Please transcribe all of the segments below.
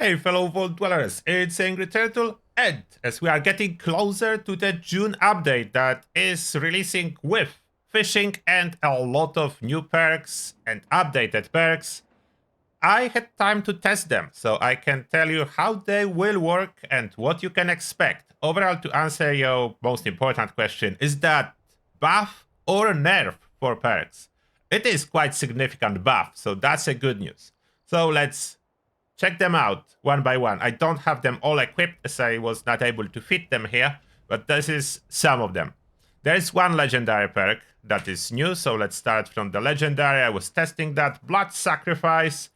Hey fellow Vault Dwellers, it's Angry Turtle, and as we are getting closer to the June update that is releasing with fishing and a lot of new perks and updated perks, I had time to test them, so I can tell you how they will work and what you can expect. Overall, to answer your most important question, is that buff or nerf for perks? It is quite significant buff, so that's a good news. So let's check them out one by one. I don't have them all equipped as I was not able to fit them here, but this is some of them. There is one legendary perk that is new, so let's start from the legendary. I was testing that. Blood Sacrifice.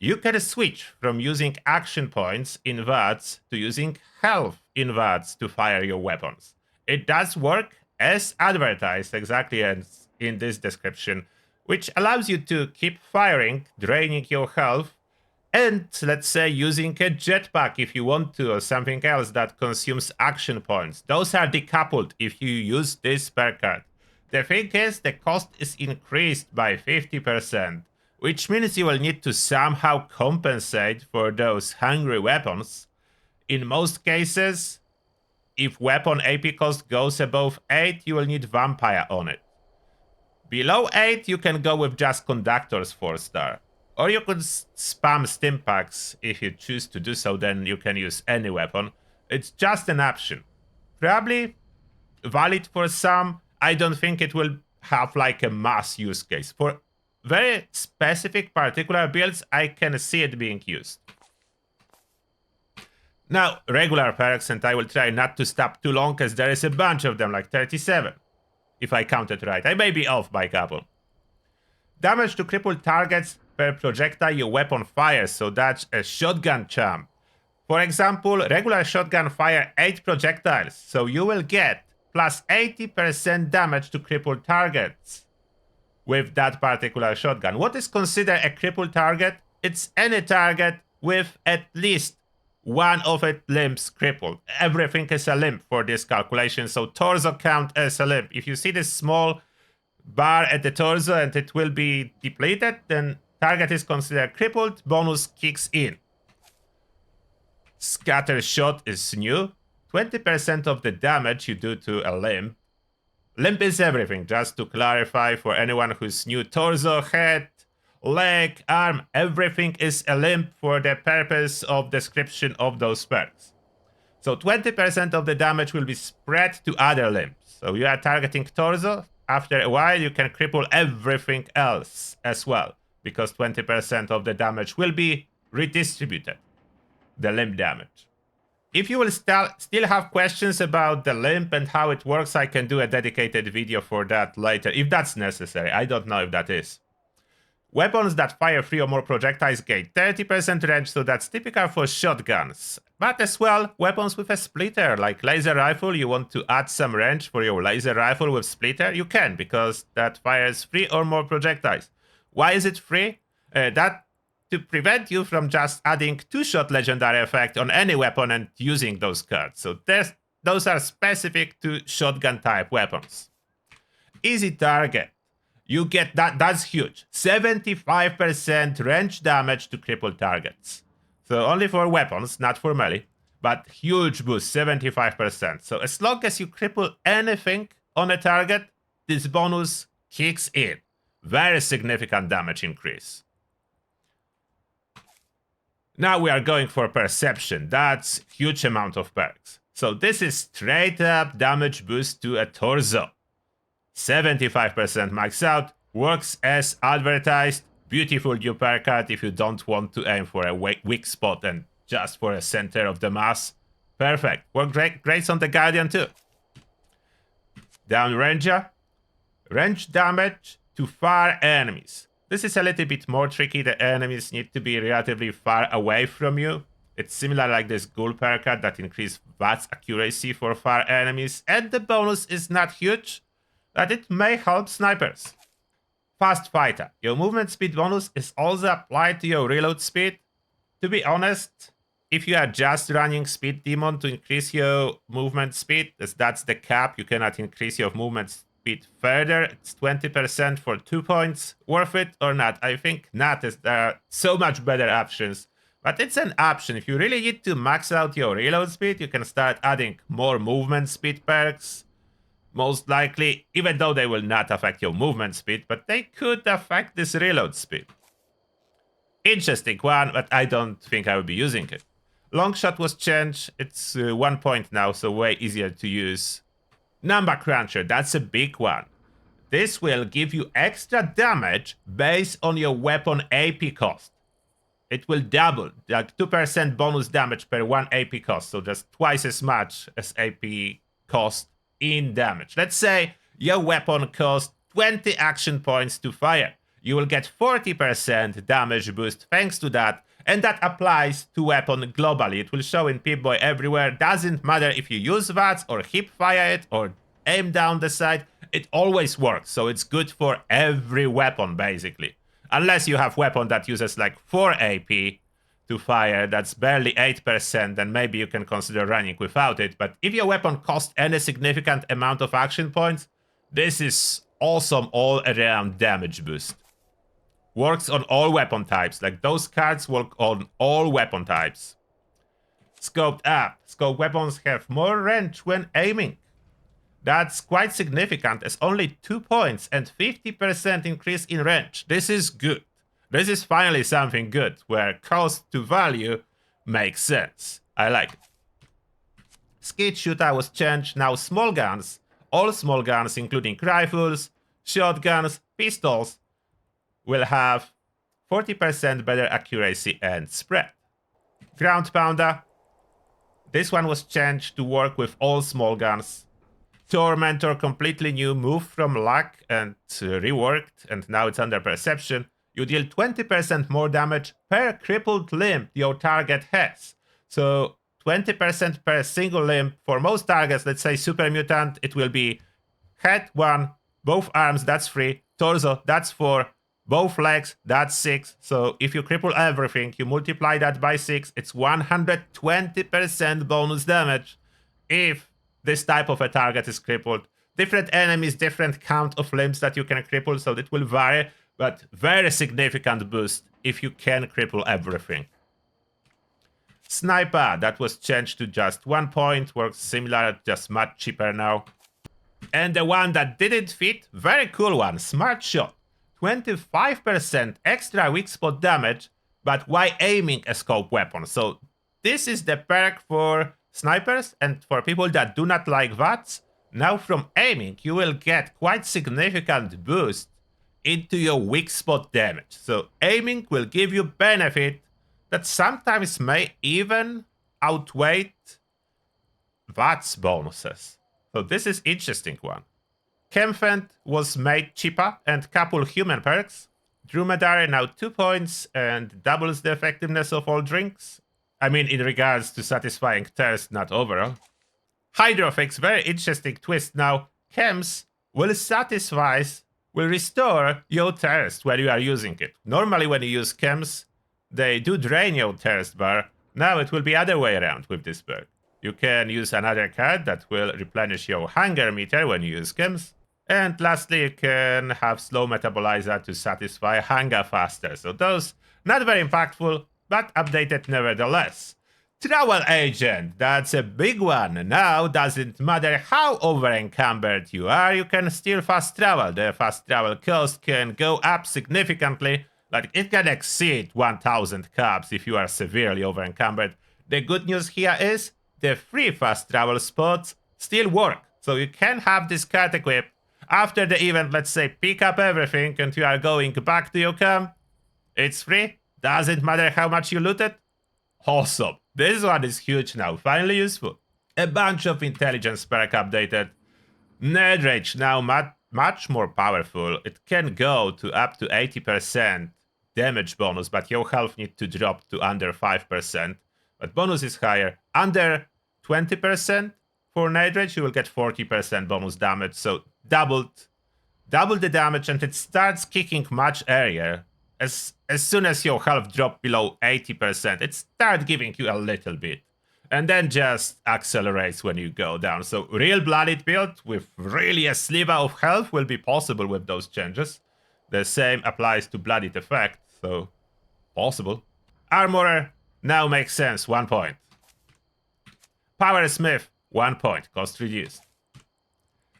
You can switch from using action points in VATS to using health in VATS to fire your weapons. It does work as advertised, exactly as in this description, which allows you to keep firing, draining your health, and let's say using a jetpack if you want to, or something else that consumes action points. Those are decoupled if you use this perk card. The thing is, the cost is increased by 50%, which means you will need to somehow compensate for those hungry weapons. In most cases, if weapon AP cost goes above 8, you will need Vampire on it. Below 8, you can go with just Conductor's 4-star. Or you could spam stim packs if you choose to do so, then you can use any weapon. It's just an option. Probably valid for some. I don't think it will have like a mass use case. For very specific particular builds, I can see it being used. Now, regular perks, and I will try not to stop too long as there is a bunch of them, like 37. If I counted right. I may be off by a couple. Damage to crippled targets per projectile your weapon fires, so that's a shotgun champ. For example, regular shotgun fire 8 projectiles, so you will get plus 80% damage to crippled targets with that particular shotgun. What is considered a crippled target? It's any target with at least one of its limbs crippled. Everything is a limb for this calculation, so torso count as a limb. If you see this small bar at the torso and it will be depleted, then target is considered crippled, bonus kicks in. Scatter shot is new. 20% of the damage you do to a limb. Limb is everything, just to clarify for anyone who's new. Torso, head, leg, arm, everything is a limb for the purpose of description of those perks. So 20% of the damage will be spread to other limbs. So you are targeting torso. After a while, you can cripple everything else as well, because 20% of the damage will be redistributed, the limb damage. If you will still have questions about the limb and how it works, I can do a dedicated video for that later, if that's necessary. I don't know if that is. Weapons that fire 3 or more projectiles gain 30% range, so that's typical for shotguns. But as well, weapons with a splitter, like laser rifle, you want to add some range for your laser rifle with splitter, you can, because that fires 3 or more projectiles. Why is it free? That to prevent you from just adding 2-shot legendary effect on any weapon and using those cards. So those are specific to shotgun type weapons. Easy target. You get that's huge. 75% range damage to crippled targets. So only for weapons, not for melee. But huge boost, 75%. So as long as you cripple anything on a target, this bonus kicks in. Very significant damage increase. Now we are going for perception. That's huge amount of perks. So this is straight up damage boost to a torso. 75% max out, works as advertised. Beautiful new perk card if you don't want to aim for a weak spot and just for a center of the mass. Perfect. Work great on the Guardian too. Down Ranger. Range damage to far enemies. This is a little bit more tricky. The enemies need to be relatively far away from you. It's similar like this Ghoul perk card that increases VATS accuracy for far enemies. And the bonus is not huge, but it may help snipers. Fast Fighter. Your movement speed bonus is also applied to your reload speed. To be honest, if you are just running Speed Demon to increase your movement speed, as that's the cap, you cannot increase your movement speed further. It's 20% for 2 points. Worth it or not? I think not, as there are so much better options But it's an option. If you really need to max out your reload speed, you can start adding more movement speed perks. Most likely, even though they will not affect your movement speed, but they could affect this reload speed. Interesting one, but I don't think I will be using it. Long shot was changed. It's 1 point now, so way easier to use. Number cruncher, that's a big one. This will give you extra damage based on your weapon AP cost. It will double, like 2% bonus damage per 1 AP cost, so just twice as much as AP cost in damage. Let's say your weapon costs 20 action points to fire. You will get 40% damage boost thanks to that, and that applies to weapon globally. It will show in Pip-Boy everywhere. Doesn't matter if you use VATS or hip fire it or aim down the sight, it always works, so it's good for every weapon basically. Unless you have weapon that uses like 4 AP to fire, that's barely 8%, then maybe you can consider running without it. But if your weapon costs any significant amount of action points, this is awesome all-around damage boost. Works on all weapon types, like those cards work on all weapon types. Scoped up. Scoped weapons have more range when aiming. That's quite significant, as only 2 points and 50% increase in range. This is good. This is finally something good, where cost to value makes sense. I like it. Skid shooter was changed, now small guns. All small guns, including rifles, shotguns, pistols, will have 40% better accuracy and spread. Ground pounder. This one was changed to work with all small guns. Tormentor, completely new, moved from luck and reworked, and now it's under perception. You deal 20% more damage per crippled limb your target has. So 20% per single limb. For most targets, let's say super mutant, it will be head 1, both arms, that's 3, torso, that's 4, both legs, that's 6. So if you cripple everything, you multiply that by 6, it's 120% bonus damage if this type of a target is crippled. Different enemies, different count of limbs that you can cripple, so it will vary, but very significant boost if you can cripple everything. Sniper, that was changed to just 1 point, works similar, just much cheaper now. And the one that didn't fit, very cool one, Smart Shot. 25% extra weak spot damage, but while aiming a scope weapon. So this is the perk for snipers and for people that do not like VATS. Now from aiming, you will get quite significant boost into your weak spot damage. So aiming will give you benefit that sometimes may even outweigh VATS bonuses. So this is interesting one. Chemfent was made cheaper and couple human perks. Dromedary now 2 points and doubles the effectiveness of all drinks. I mean, in regards to satisfying thirst, not overall. Hydrofix, very interesting twist now. Chems will restore your thirst when you are using it. Normally when you use chems, they do drain your thirst bar. Now it will be other way around with this perk. You can use another card that will replenish your hunger meter when you use chems. And lastly, you can have slow metabolizer to satisfy hunger faster. So those, not very impactful, but updated nevertheless. Travel agent, that's a big one. Now, doesn't matter how over-encumbered you are, you can still fast travel. The fast travel cost can go up significantly, like it can exceed 1000 caps if you are severely over-encumbered. The good news here is, the free fast travel spots still work. So you can have this card equipped. After the event, let's say, pick up everything and you are going back to your camp. It's free. Doesn't matter how much you looted. Awesome. This one is huge now. Finally useful. A bunch of intelligence perk updated. Nerd Rage now much more powerful. It can go to up to 80% damage bonus, but your health needs to drop to under 5%. But bonus is higher. Under 20% for Nerd Rage, you will get 40% bonus damage. So double the damage, and it starts kicking much earlier. As soon as your health drops below 80%, it starts giving you a little bit. And then just accelerates when you go down. So real bloodied build with really a sliver of health will be possible with those changes. The same applies to bloodied effect, so possible. Armorer, Now makes sense, 1 point. Powersmith, 1 point, cost reduced.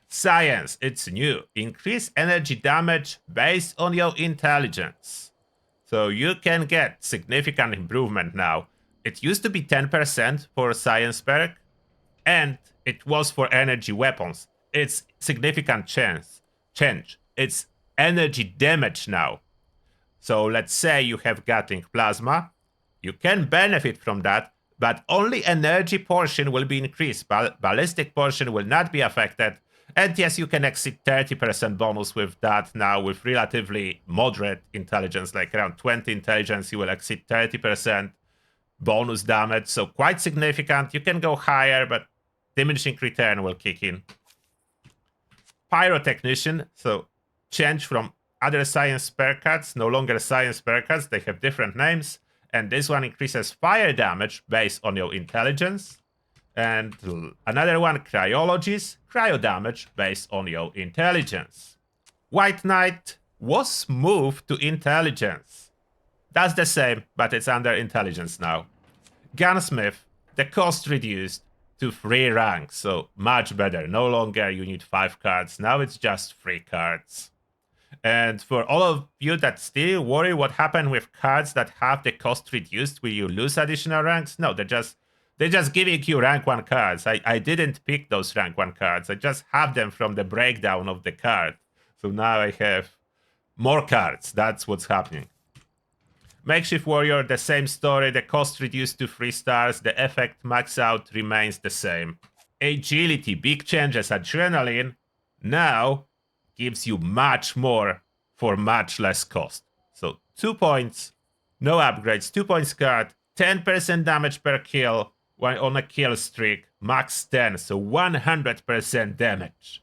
Science, it's new. Increase energy damage based on your intelligence. So you can get significant improvement now. It used to be 10% for science perk, and it was for energy weapons. It's significant change. It's energy damage now. So let's say you have Gatling Plasma. You can benefit from that, but only energy portion will be increased. Ballistic portion will not be affected. And yes, you can exceed 30% bonus with that now with relatively moderate intelligence, like around 20 intelligence, you will exceed 30% bonus damage. So quite significant. You can go higher, but diminishing return will kick in. Pyrotechnician, so change from other science spare cards, no longer science spare cards, they have different names. And this one increases fire damage based on your intelligence. And another one, cryologist, cryo damage based on your intelligence. White Knight was moved to intelligence. That's the same, but it's under intelligence now. Gunsmith, the cost reduced to 3 ranks, so much better. No longer you need 5 cards, now it's just 3 cards. And for all of you that still worry what happened with cards that have the cost reduced, will you lose additional ranks? No, they're just giving you rank 1 cards. I didn't pick those rank 1 cards, I just have them from the breakdown of the card. So now I have more cards, that's what's happening. Makeshift Warrior, the same story, the cost reduced to 3 stars, the effect max out remains the same. Agility, big changes, Adrenaline, now gives you much more for much less cost. So 2 points, no upgrades, 2 points card, 10% damage per kill while on a kill streak, max 10, so 100% damage.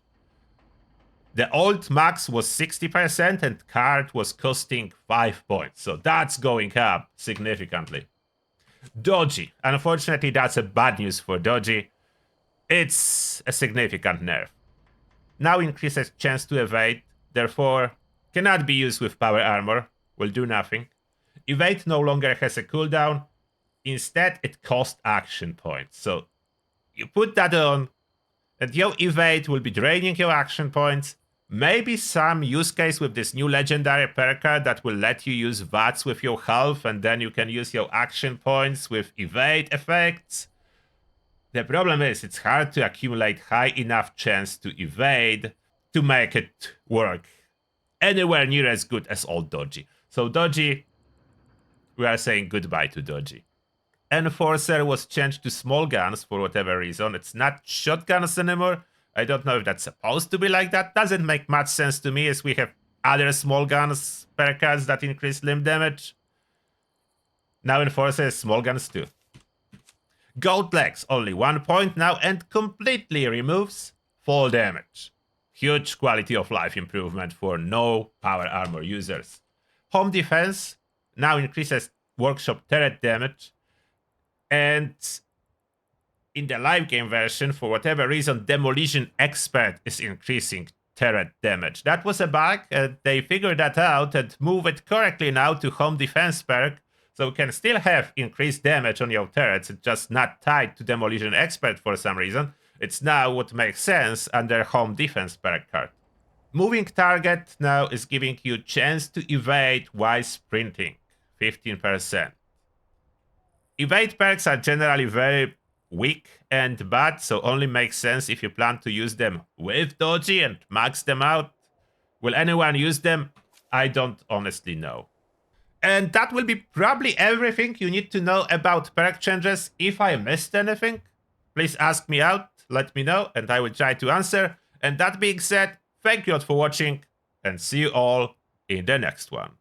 The old max was 60% and card was costing 5 points, so that's going up significantly. Dodgy, unfortunately that's a bad news for Dodgy. It's a significant nerf. Now increases chance to evade, therefore cannot be used with power armor, will do nothing. Evade no longer has a cooldown, instead it costs action points. So you put that on, and your evade will be draining your action points. Maybe some use case with this new legendary perk card that will let you use VATS with your health, and then you can use your action points with evade effects. The problem is, it's hard to accumulate high enough chance to evade to make it work anywhere near as good as old Dodgy. So Dodgy, we are saying goodbye to Dodgy. Enforcer was changed to small guns for whatever reason. It's not shotguns anymore. I don't know if that's supposed to be like that. Doesn't make much sense to me as we have other small guns per cards that increase limb damage. Now Enforcer is small guns too. Goat Legs, only 1 point now and completely removes fall damage. Huge quality of life improvement for no power armor users. Home Defense now increases workshop turret damage. And in the live game version, for whatever reason, Demolition Expert is increasing turret damage. That was a bug, they figured that out and move it correctly now to Home Defense perk, so you can still have increased damage on your turrets, it's just not tied to Demolition Expert for some reason. It's now what makes sense under Home Defense perk card. Moving Target now is giving you chance to evade while sprinting, 15%. Evade perks are generally very weak and bad, so only makes sense if you plan to use them with Dodgy and max them out. Will anyone use them? I don't honestly know. And that will be probably everything you need to know about perk changes. If I missed anything, please ask me out, let me know, and I will try to answer. And that being said, thank you all for watching, and see you all in the next one.